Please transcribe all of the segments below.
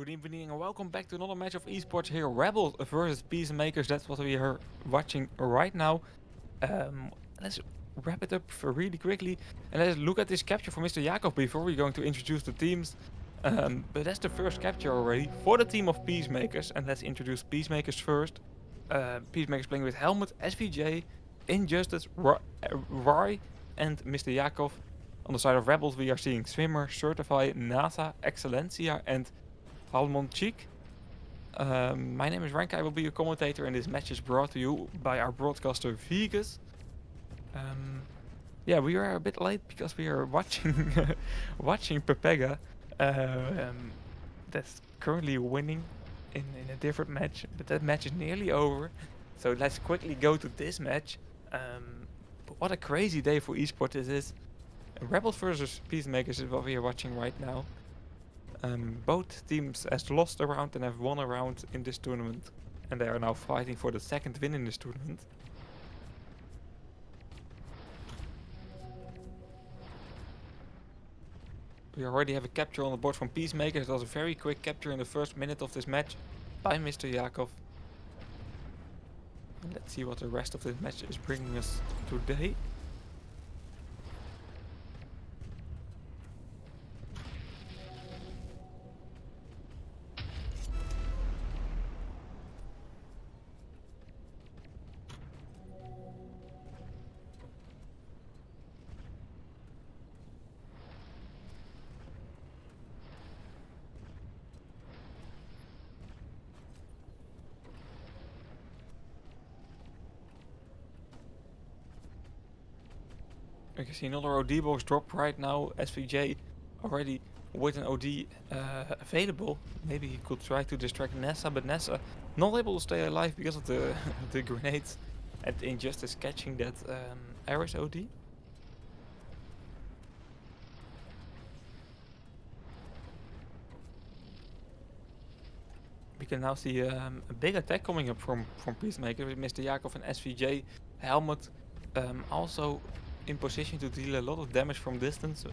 Good evening and welcome back to another match of esports here. Rebels versus Peacemakers. That's what we are watching right now. Let's wrap it up really quickly and let's look at this capture for Mr. Jakov before we're going to introduce the teams. But that's the first capture already for the team of Peacemakers. And let's introduce Peacemakers first. Peacemakers playing with Helmet, SVJ, Injustice, Rai, and Mr. Jakov. On the side of Rebels, we are seeing Swimmer, Certify, NASA, Excellencia, and Halmon Cheek. My name is Ranka. I will be your commentator, and this match is brought to you by our broadcaster Vegas. Yeah, we are a bit late because we are watching watching Pepega. That's currently winning in a different match, but that match is nearly over. So let's quickly go to this match. But what a crazy day for esports this is. Rebels versus Peacemakers is what we are watching right now. Both teams has lost a round and have won a round in this tournament, and they are now fighting for the second win in this tournament. We already have a capture on the board from Peacemakers. It was a very quick capture in the first minute of this match by Mr. Jakov. And let's see what the rest of this match is bringing us today. We can see another OD box drop right now. SVJ already with an OD available. Maybe he could try to distract Nessa, but Nessa not able to stay alive because of the the grenades and Injustice catching that Ares OD. We can now see a big attack coming up from Peacemaker with Mr. Jakov and SVJ. Helmet also in position to deal a lot of damage from distance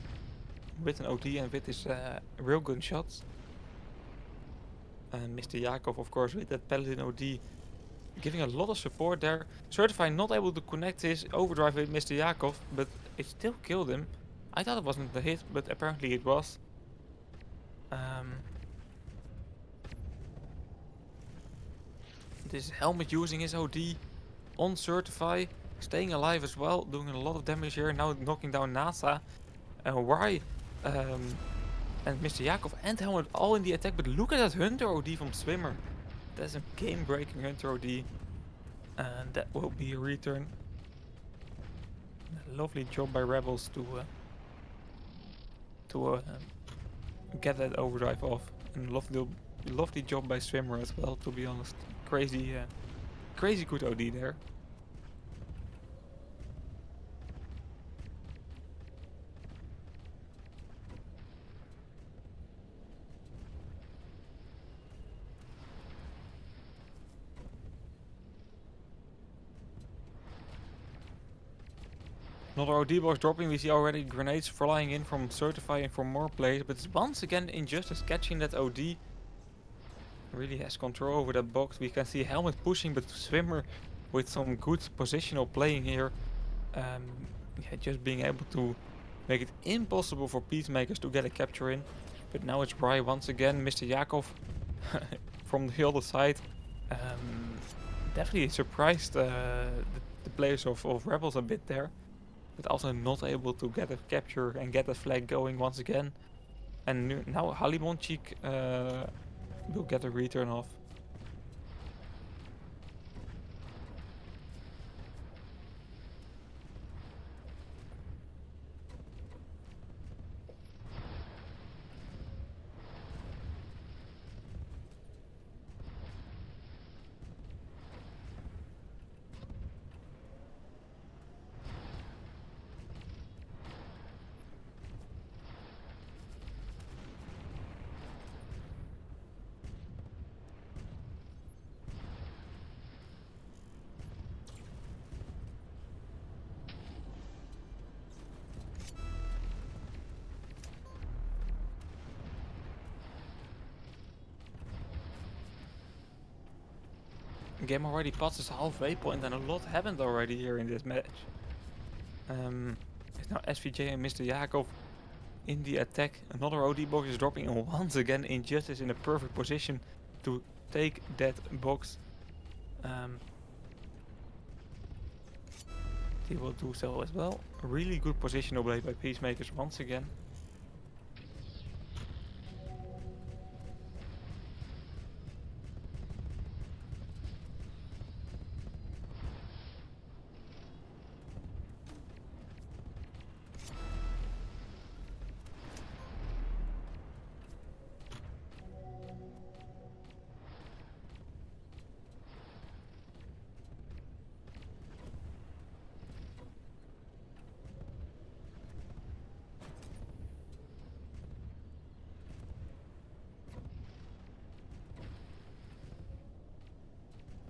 with an OD and with his real gun shots. And Mr. Jakov, of course, with that Paladin OD, giving a lot of support there. Certify not able to connect his overdrive with Mr. Jakov, but it still killed him. I thought it wasn't a hit, but apparently it was. This Helmet using his OD on Certify, staying alive as well, doing a lot of damage here, now knocking down NASA. Why? And Mr. Jakov and Helmet all in the attack, but look at that Hunter OD from Swimmer. That's a game-breaking Hunter OD. And that will be a return. A lovely job by Rebels to get that overdrive off. And lovely job by Swimmer as well, to be honest. Crazy good OD there. Another OD box dropping. We see already grenades flying in from Certifying for more players, but it's once again Injustice catching that OD. Really has control over that box. We can see Helmet pushing, but Swimmer with some good positional playing here. Yeah, just being able to make it impossible for Peacemakers to get a capture in. But now it's Bry once again. Mr. Jakov from the other side. Definitely surprised the players of Rebels a bit there. But also not able to get a capture and get a flag going once again. And now Halimonchik will get a return off. Game already passes halfway point and a lot happened already here in this match. It's now SVJ and Mr. Yakov in the attack. Another OD box is dropping, and once again Injustice in a perfect position to take that box. He will do so as well. Really good positional play by Peacemakers once again.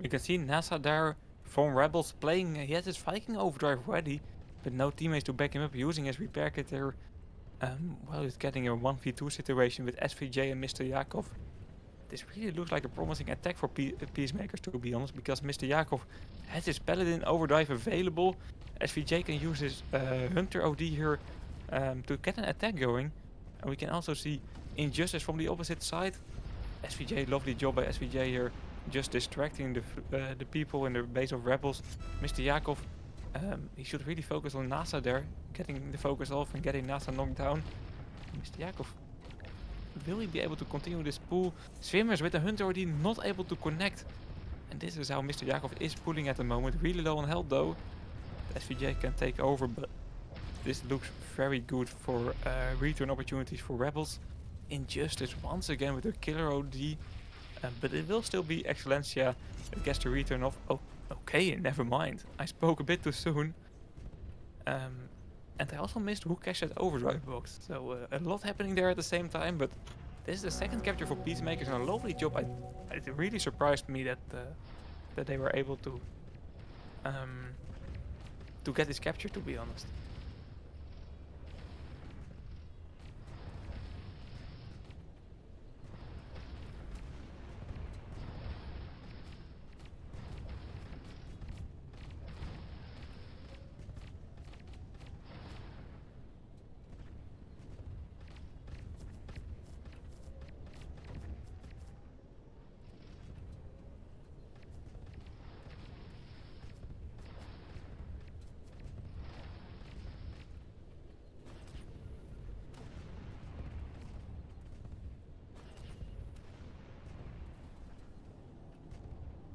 You can see NASA there from Rebels playing, he has his Viking overdrive ready, but no teammates to back him up using his repair kit there. Well, he's getting a 1v2 situation with SVJ and Mr. Yakov. This really looks like a promising attack for Peacemakers, to be honest, because Mr. Yakov has his Paladin overdrive available. SVJ can use his Hunter OD here to get an attack going. And we can also see Injustice from the opposite side. SVJ, lovely job by SVJ here, just distracting the people in the base of Rebels. Mr. Yakov, he should really focus on NASA there, getting the focus off and getting NASA knocked down. Mr. Yakov, will he be able to continue this pull? Swimmers with the Hunter already not able to connect. And this is how Mr. Yakov is pulling at the moment. Really low on health though. SVJ can take over, but this looks very good for return opportunities for Rebels. Injustice once again with a killer OD. But it will still be Excellencia that gets the return of... Oh, okay, never mind. I spoke a bit too soon. And I also missed who cashed that overdrive box. So a lot happening there at the same time, but this is the second capture for Peacemakers and a lovely job. It really surprised me that they were able to get this capture, to be honest.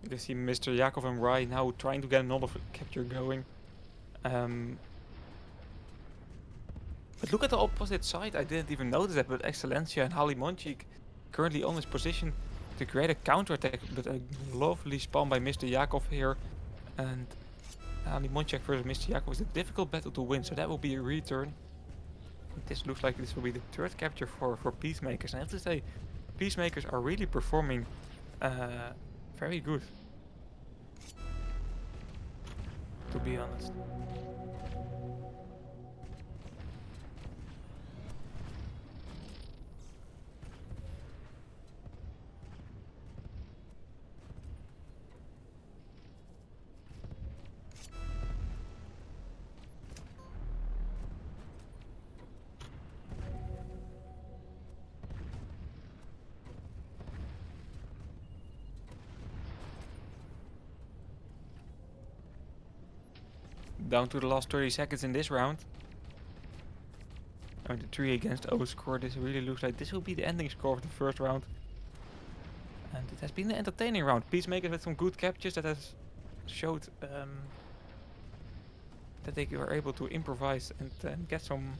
You can see Mr. Yakov and Rai now trying to get another capture going. But look at the opposite side, I didn't even notice that, but Excellencia and Hali Monchik currently on his position to create a counter-attack, but a lovely spawn by Mr. Yakov here. And Hali Monchik versus Mr. Yakov is a difficult battle to win, so that will be a return. This looks like this will be the third capture for Peacemakers. And I have to say, Peacemakers are really performing very good, to be honest. Down to the last 30 seconds in this round. Oh, the 3 against 0 score. This really looks like this will be the ending score of the first round. And it has been an entertaining round. Peacemakers with some good captures that has showed that they were able to improvise and get some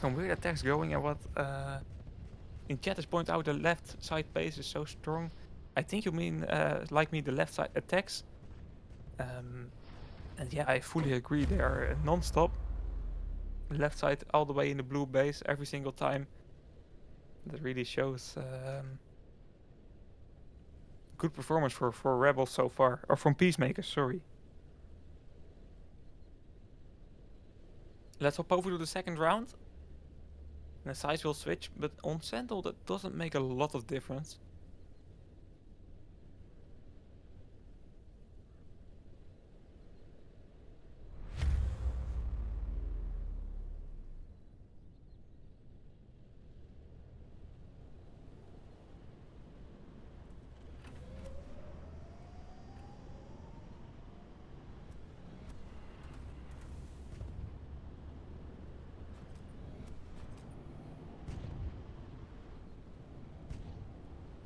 weird attacks going. And what in chat has pointed out, the left side base is so strong. I think you mean like me, the left side attacks. And yeah, I fully agree. They are non-stop. Left side all the way in the blue base every single time. That really shows good performance for Rebels so far. Or from Peacemakers, sorry. Let's hop over to the second round. And the sides will switch, but on Sentinel that doesn't make a lot of difference.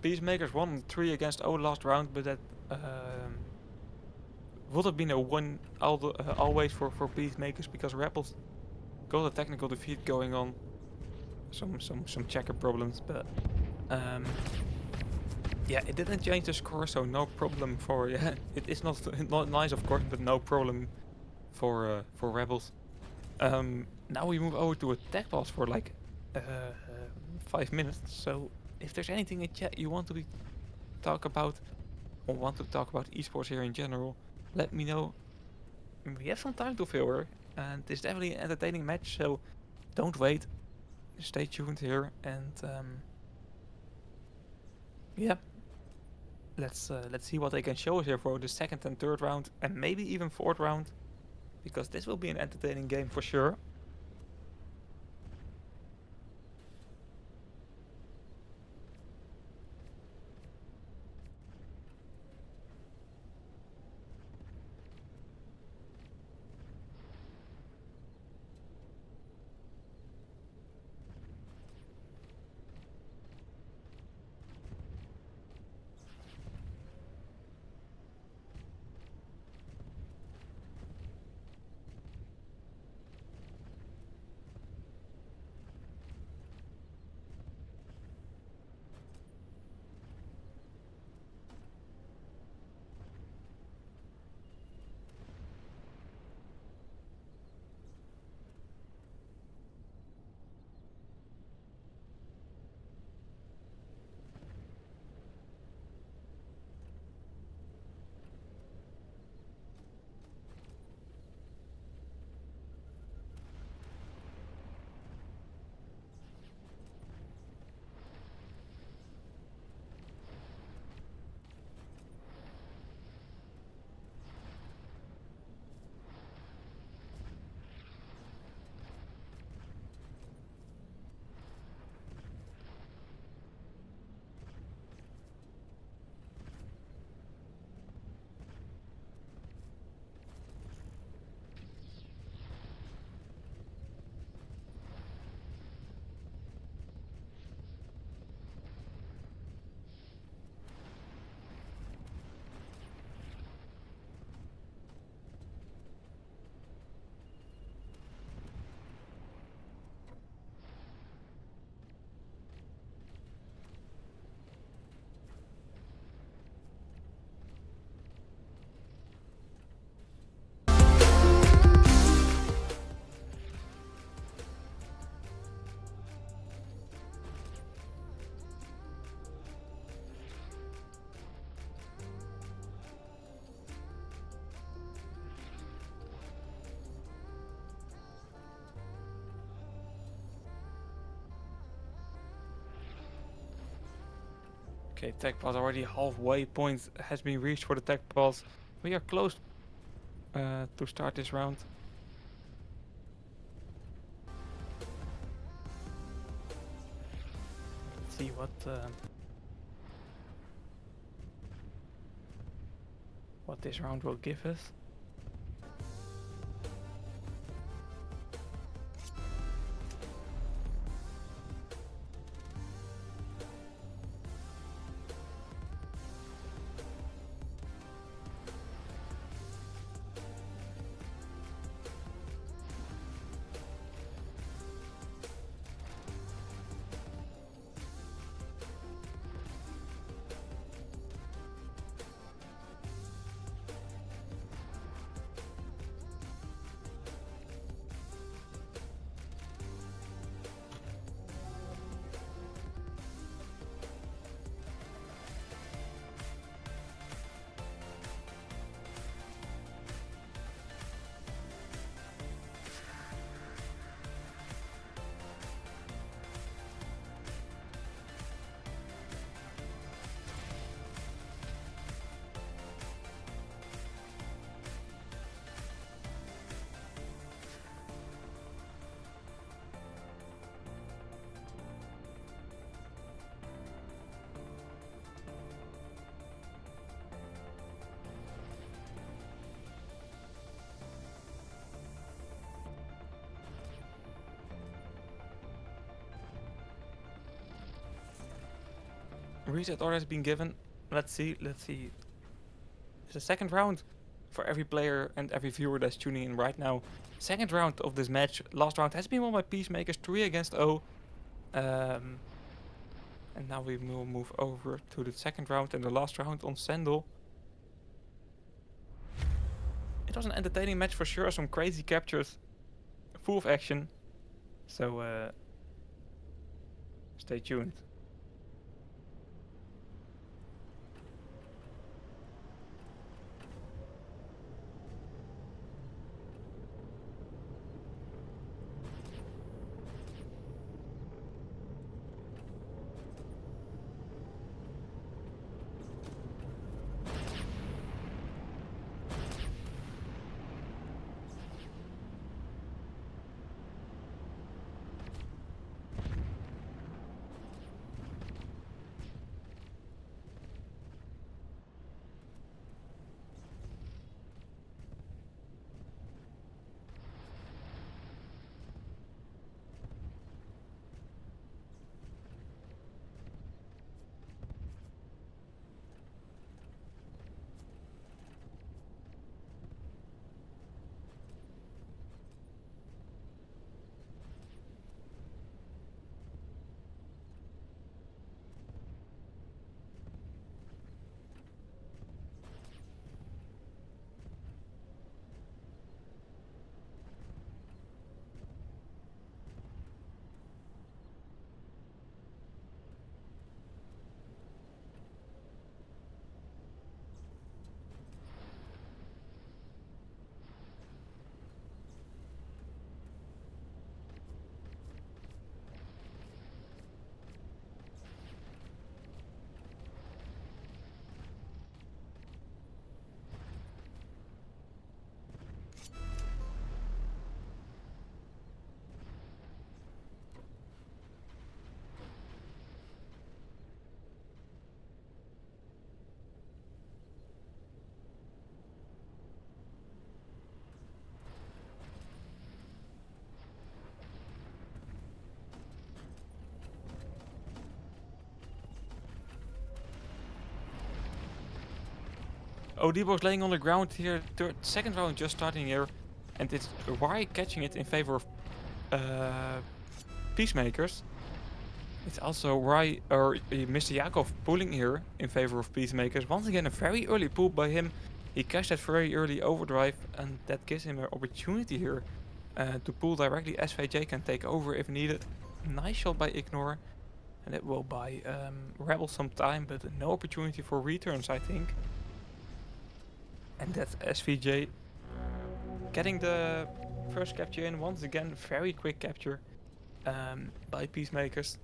Peacemakers won 3 against O last round, but that would have been a win always for Peacemakers because Rebels got a technical defeat going on. Some checker problems, but yeah, it didn't change the score, so no problem for yeah. It is not nice, of course, but no problem for Rebels. Now we move over to a tech pause for like 5 minutes. So if there's anything in chat you want to talk about or want to talk about esports here in general, let me know. We have some time to fill, and it's definitely an entertaining match. So don't wait. Stay tuned here, and yeah, let's see what they can show us here for the second and third round, and maybe even fourth round, because this will be an entertaining game for sure. Okay, tech pause already halfway point has been reached for the tech pause. We are close to start this round. Let's see what this round will give us. Reset order has been given. Let's see. It's the second round for every player and every viewer that's tuning in right now. Second round of this match. Last round has been won by Peacemakers, 3 against 0. And now we will move over to the second round and the last round on Sandal. It was an entertaining match for sure, some crazy captures, full of action. So stay tuned. ODBox laying on the ground here. Second round just starting here. And it's Why catching it in favor of Peacemakers. It's also Mr. Yakov pulling here in favor of Peacemakers. Once again, a very early pull by him. He cashed that very early overdrive, and that gives him an opportunity here to pull directly. SVJ can take over if needed. Nice shot by Ignore. And it will buy Rebel some time, but no opportunity for returns, I think. And that's SVJ getting the first capture in. Once again, very quick capture by Peacemakers.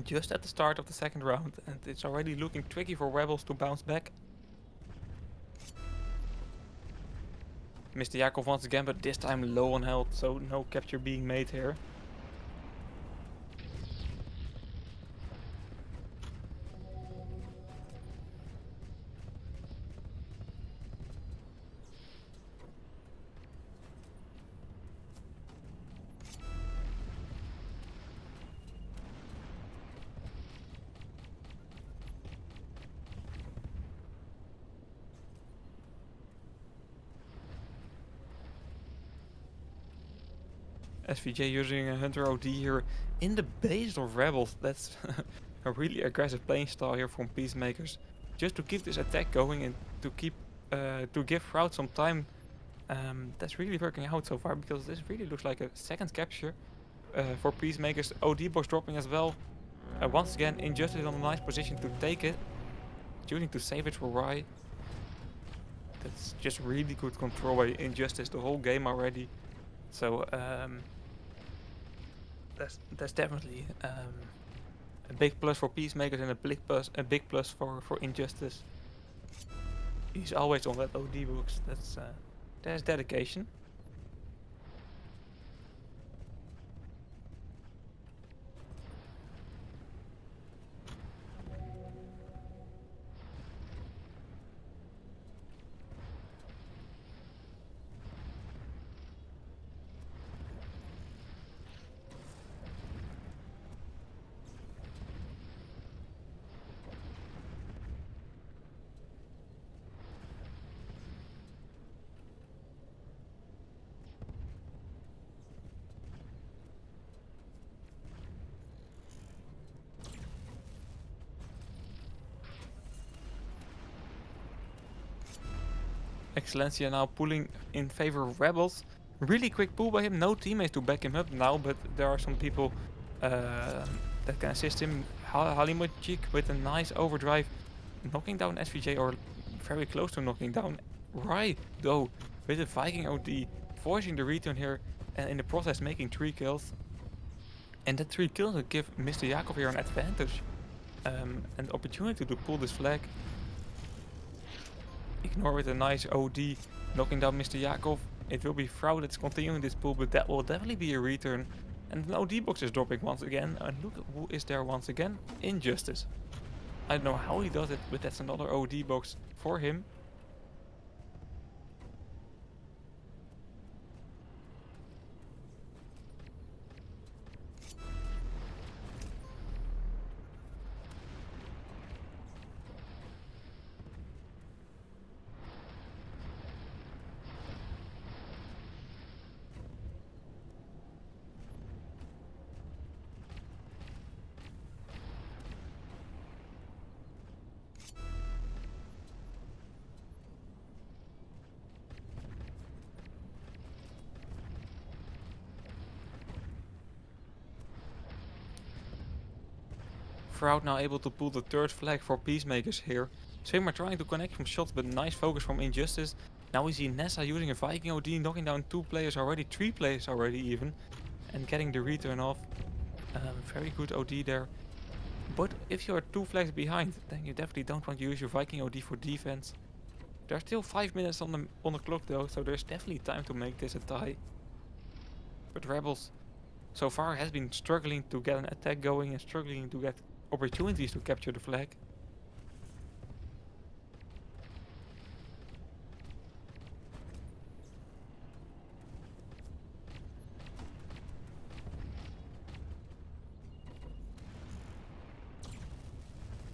Just at the start of the second round, and it's already looking tricky for Rebels to bounce back. Mr. Yakov once again, but this time low on health, so no capture being made here. SVJ using a Hunter OD here in the base of Rebels. That's a really aggressive playing style here from Peacemakers. Just to keep this attack going and to give Shroud some time. That's really working out so far, because this really looks like a second capture for Peacemakers. ODBox dropping as well. Once again, Injustice on a nice position to take it. Choosing to save it for Rye. That's just really good control by Injustice the whole game already. So that's definitely a big plus for Peacemakers and a big plus for Injustice. He's always on that ODBox. That's dedication. Excellencia now pulling in favor of Rebels. Really quick pull by him, no teammates to back him up now, but there are some people that can assist him. Halimojik with a nice overdrive, knocking down SVJ, or very close to knocking down Rai, though, with a Viking OD, forcing the return here, and in the process making 3 kills. And that 3 kills will give Mr. Yakov here an advantage, an opportunity to pull this flag. Ignore with a nice OD, knocking down Mr. Yakov. It will be Frau that's continuing this pull, but that will definitely be a return. And an OD box is dropping once again, and look who is there once again, Injustice. I don't know how he does it, but that's another OD box for him. Froud now able to pull the 3rd flag for Peacemakers here. Swimmer trying to connect from shots, but nice focus from Injustice. Now we see Nessa using a Viking OD, knocking down 2 players already, 3 players already even, and getting the return off. Very good OD there. But if you are 2 flags behind, then you definitely don't want to use your Viking OD for defense. There are still 5 minutes on the clock though, so there's definitely time to make this a tie. But Rebels so far has been struggling to get an attack going and struggling to get opportunities to capture the flag.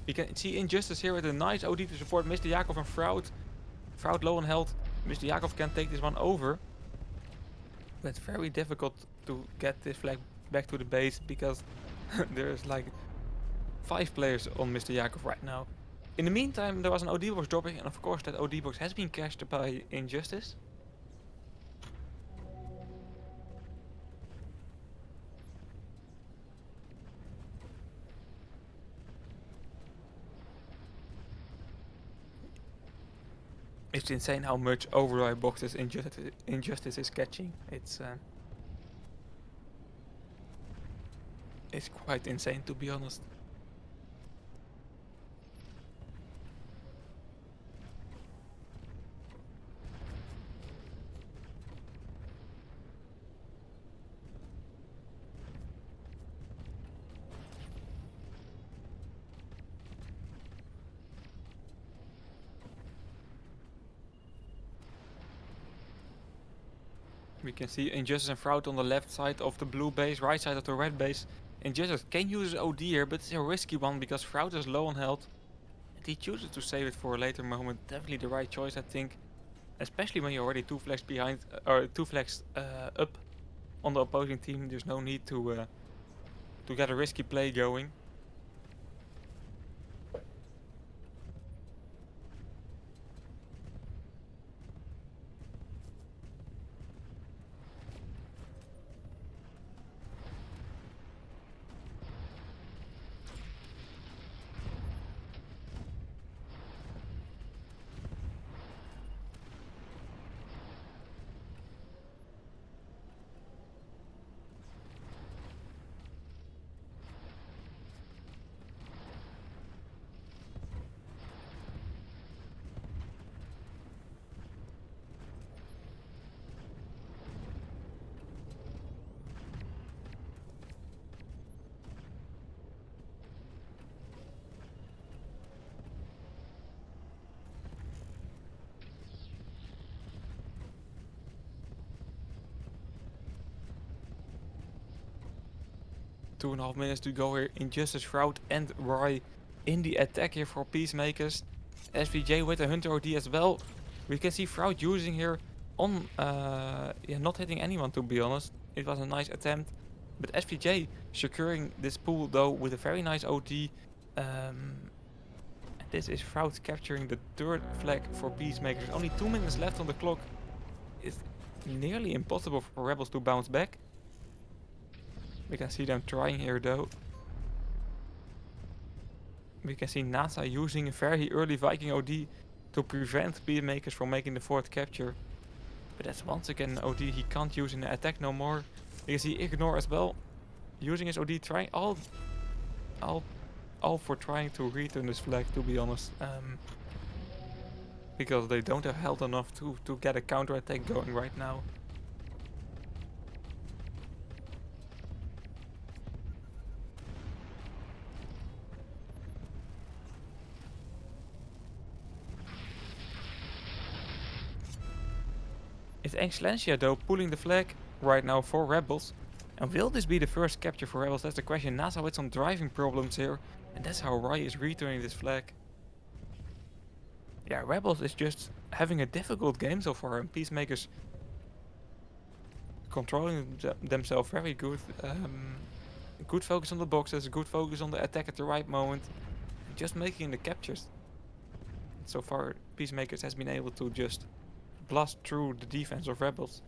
You can see Injustice here with a nice OD to support Mr. Yakov and Froud. Froud low on health. Mr. Yakov can take this one over. But it's very difficult to get this flag back to the base because there's like 5 players on Mr. Yakov right now. In the meantime, there was an OD box dropping, and of course that OD box has been cashed by Injustice. It's insane how much overdrive boxes Injustice is catching. It's quite insane, to be honest. We can see Injustice and Froud on the left side of the blue base, right side of the red base. Injustice can use his OD here, but it's a risky one because Froud is low on health. And he chooses to save it for a later moment. Definitely the right choice, I think. Especially when you're already 2 flags behind, or 2 flags up on the opposing team. There's no need to get a risky play going. Two and a half minutes to go here. Injustice, Shroud and Rai in the attack here for Peacemakers. SVJ with a Hunter OD as well. We can see Shroud using here on, not hitting anyone, to be honest. It was a nice attempt. But SVJ securing this pool though with a very nice OD. And This is Froud capturing the third flag for Peacemakers. Only 2 minutes left on the clock. It's nearly impossible for Rebels to bounce back. We can see them trying here though. We can see NASA using a very early Viking OD to prevent Peacemakers from making the fourth capture. But that's once again an OD he can't use in the attack no more. You can see Ignore as well, using his OD, trying all for trying to return this flag, to be honest. Because they don't have health enough to get a counter attack going right now. It's Excellencia though pulling the flag right now for Rebels. And will this be the first capture for Rebels? That's the question. NASA with some driving problems here. And that's how Rai is returning this flag. Yeah, Rebels is just having a difficult game so far. And Peacemakers controlling themselves very good. Good focus on the boxes, good focus on the attack at the right moment. And just making the captures. So far, Peacemakers has been able to just blast through the defense of Rebels.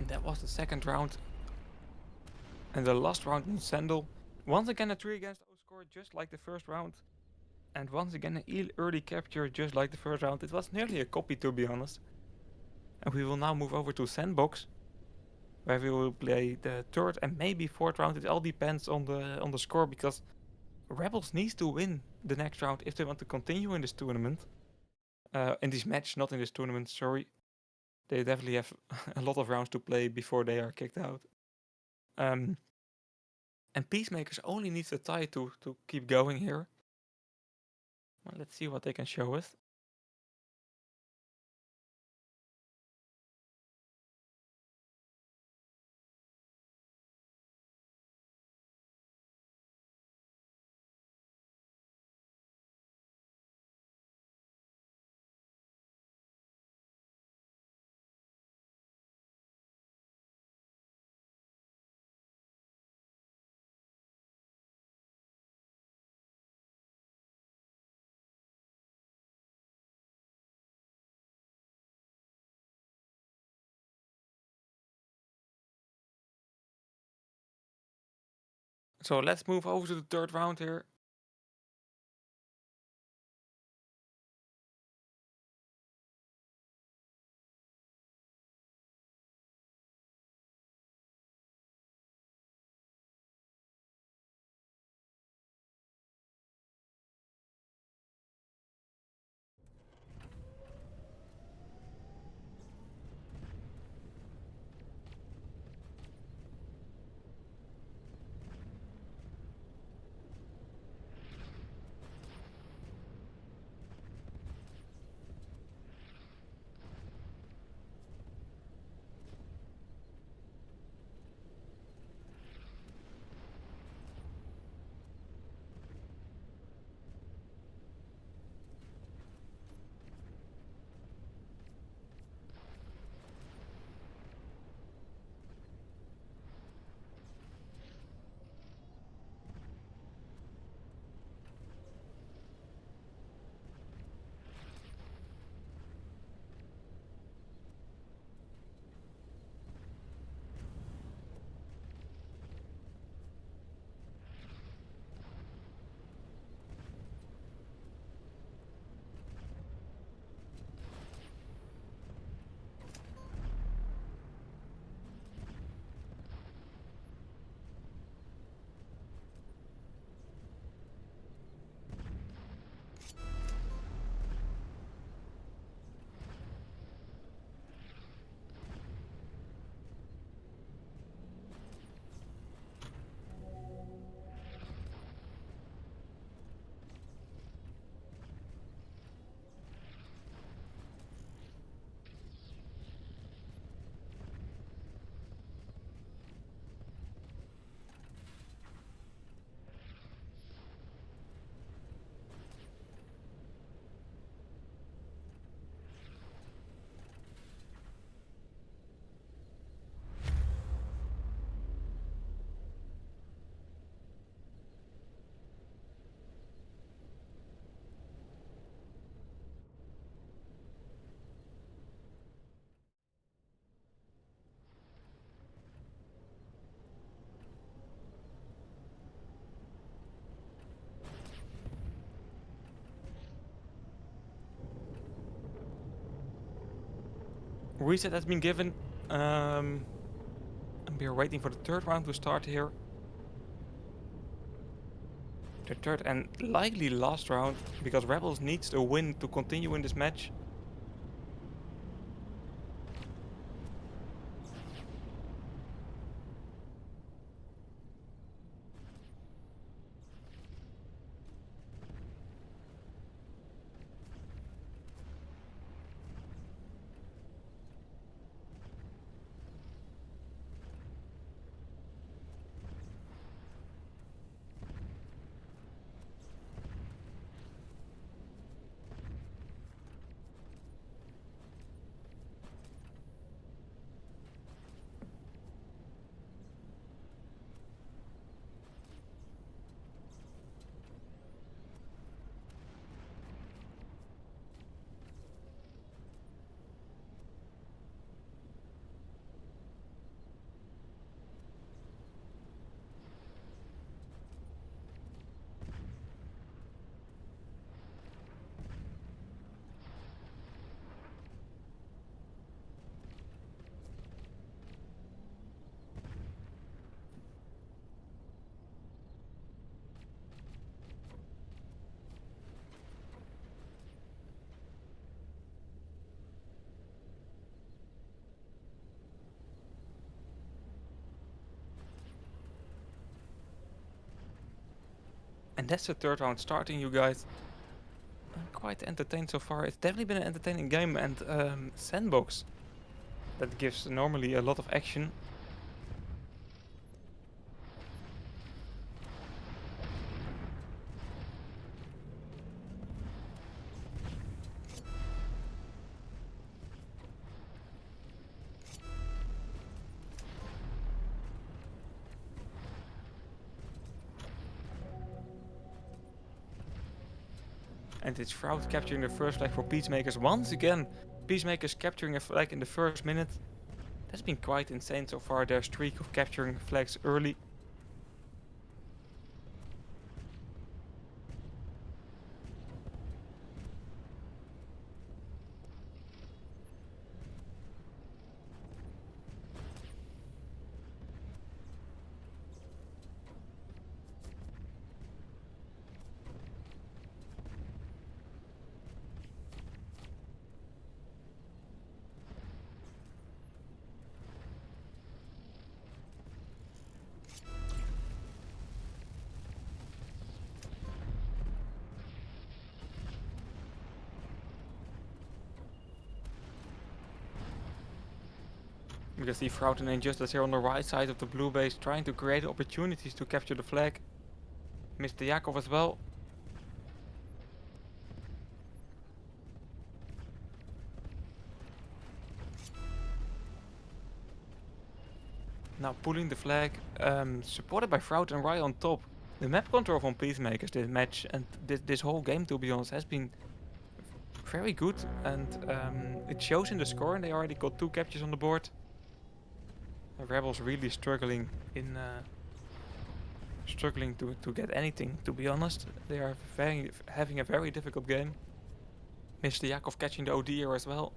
That was the second round. And the last round in Sandal. Once again a 3 against 0 score, just like the first round. And once again an early capture, just like the first round. It was nearly a copy, to be honest. And we will now move over to Sandbox, where we will play the third and maybe fourth round. It all depends on the score, because Rebels needs to win the next round if they want to continue in this tournament. In this match, not in this tournament, sorry. They definitely have a lot of rounds to play before they are kicked out. And Peacemakers only needs a tie to keep going here. Well, let's see what they can show us. So let's move over to the third round here. Reset has been given. And we are waiting for the third round to start here. The third and likely last round, because Rebels needs a win to continue in this match. And that's the third round starting, you guys. I'm quite entertained so far. It's definitely been an entertaining game, and sandbox that gives normally a lot of action. And it's Shroud capturing the first flag for Peacemakers. Once again, Peacemakers capturing a flag in the first minute. That's been quite insane so far, their streak of capturing flags early. We can see Shroud and Injustice here on the right side of the blue base, trying to create opportunities to capture the flag. Mr. Yakov as well. Now pulling the flag, supported by Shroud and Rye on top. The map control from Peacemakers this match and this whole game, to be honest, has been very good, and it shows in the score, and they already got 2 captures on the board. The Rebels really struggling to get anything, to be honest. They are having a very difficult game. Mr. Yakov catching the OD here as well.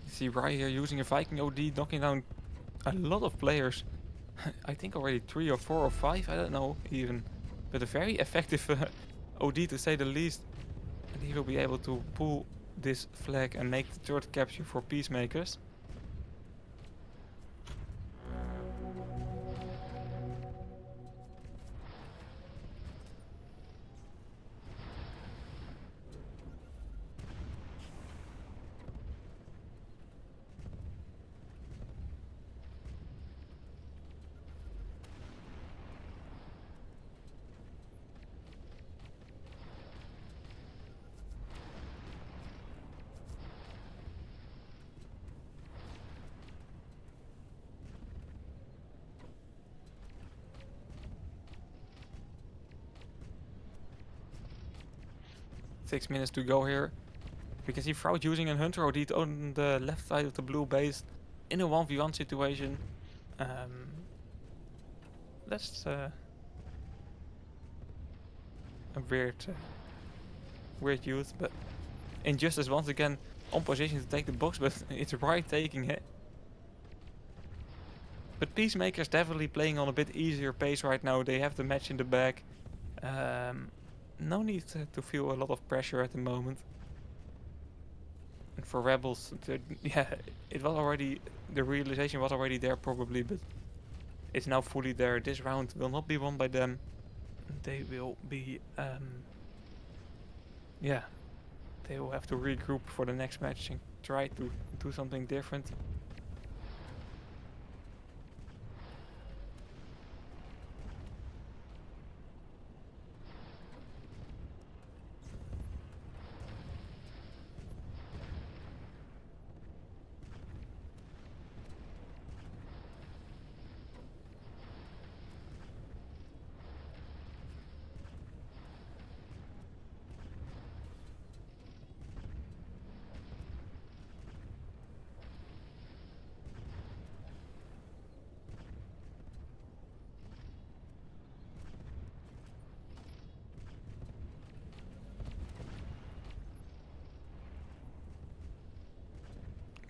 You see Rye here using a Viking OD, knocking down a lot of players. I think already 3 or 4 or 5, I don't know even. But a very effective OD to say the least. And he will be able to pull this flag and make the 3rd capture for Peacemakers. Six minutes to go here. We can see Fraud using a Hunter OD on the left side of the blue base in a 1v1 situation. That's a weird use, but Injustice once again on position to take the box, but it's right taking it. But Peacemaker's definitely playing on a bit easier pace right now. They have the match in the bag. No need to feel a lot of pressure at the moment. And for Rebels, yeah, it was already, the realization was already there probably, but it's now fully there. This round will not be won by them. They will be, yeah, they will have to regroup for the next match and try to do something different.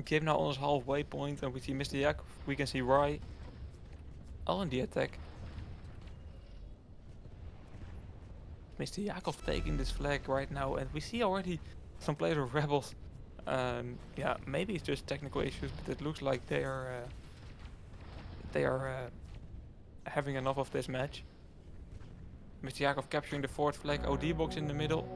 Game now on his halfway point, and we see Mr. Yak, we can see Rai all in the attack. Mr. Yakov taking this flag right now, and we see already some players of Rebels. Yeah, maybe it's just technical issues, but it looks like they are having enough of this match. Mr. Yakov capturing the fourth flag, OD box in the middle.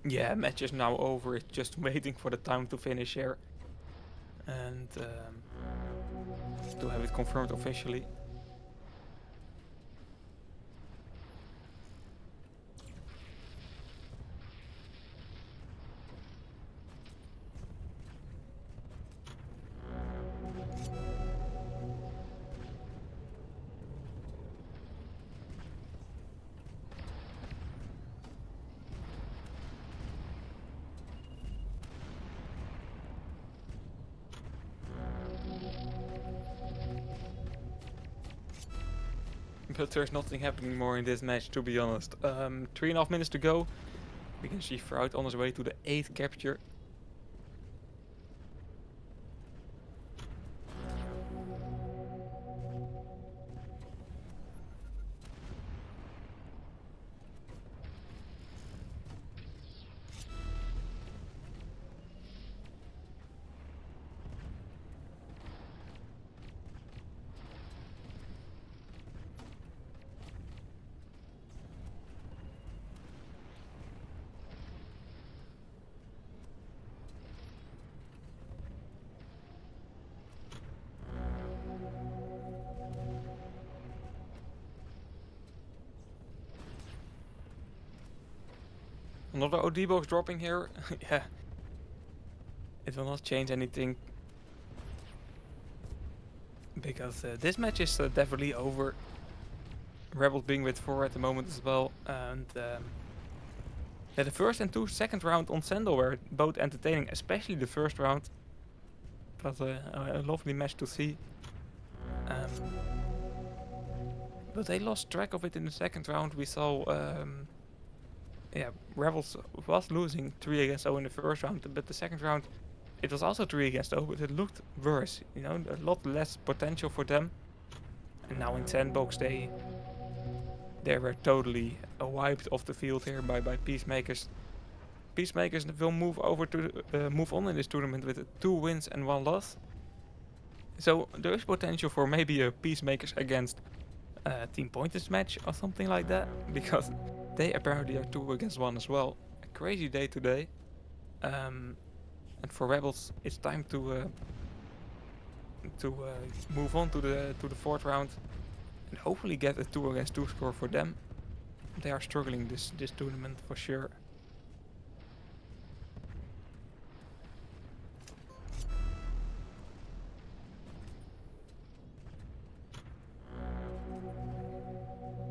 Yeah, match is now over. It's just waiting for the time to finish here. And to have it confirmed officially. But there's nothing happening more in this match, to be honest. 3.5 minutes to go. We can see Fraud on his way to the 8th capture. Another OD box dropping here. Yeah. It will not change anything. Because this match is definitely over. Rebels being with 4 at the moment as well. And yeah, the first and second round on Sandal were both entertaining, especially the first round. It was a lovely match to see. But they lost track of it in the second round. We saw yeah, Rebels was losing 3 against 0 in the first round, but the second round it was also 3 against 0, but it looked worse, you know, a lot less potential for them. And now in Sandbox they were totally wiped off the field here by Peacemakers. Peacemakers will move over to move on in this tournament with 2 wins and 1 loss. So there is potential for maybe a Peacemakers against Team Pointers match or something like that, because they apparently are 2 against 1 as well. A crazy day today. And for Rebels, it's time to move on to the 4th round and hopefully get a 2 against 2 score for them. They are struggling this tournament for sure.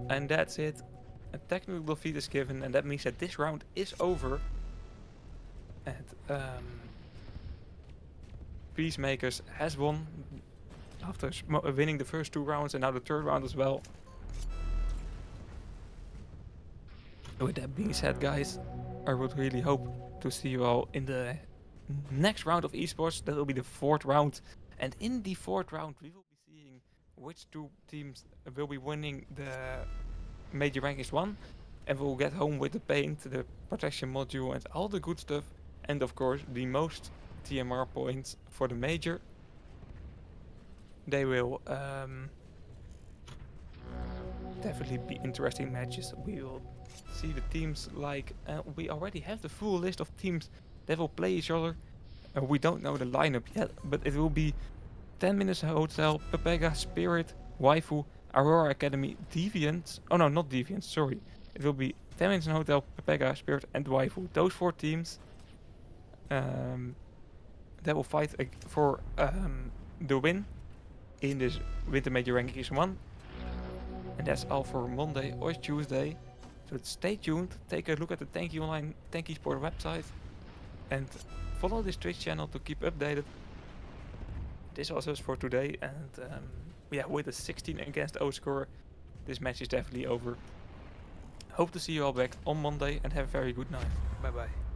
And that's it. A technical defeat is given, and that means that this round is over. And Peacemakers has won after winning the first 2 rounds and now the 3rd round as well. With that being said, guys, I would really hope to see you all in the next round of esports. That will be the 4th round. And in the 4th round, we will be seeing which 2 teams will be winning the Major Rankings 1. And we'll get home with the paint, the protection module, and all the good stuff. And of course, the most TMR points for the Major. They will definitely be interesting matches. We will see the teams like we already have the full list of teams that will play each other. We don't know the lineup yet, but it will be 10 Minutes Hotel, Pepega, Spirit, Waifu, Aurora Academy, Deviants. Oh no, not Deviants, sorry. It will be 10 Minutes Hotel, Pepega, Spirit, and Waifu. Those 4 teams that will fight for the win in this Winter Major Rankings 1. And that's all for Monday or Tuesday. So stay tuned, take a look at the Tanky Online, Tanky Sport website, and follow this Twitch channel to keep updated. This was us for today, and yeah, with a 16 against 0 score, this match is definitely over. Hope to see you all back on Monday, and have a very good night. Bye bye.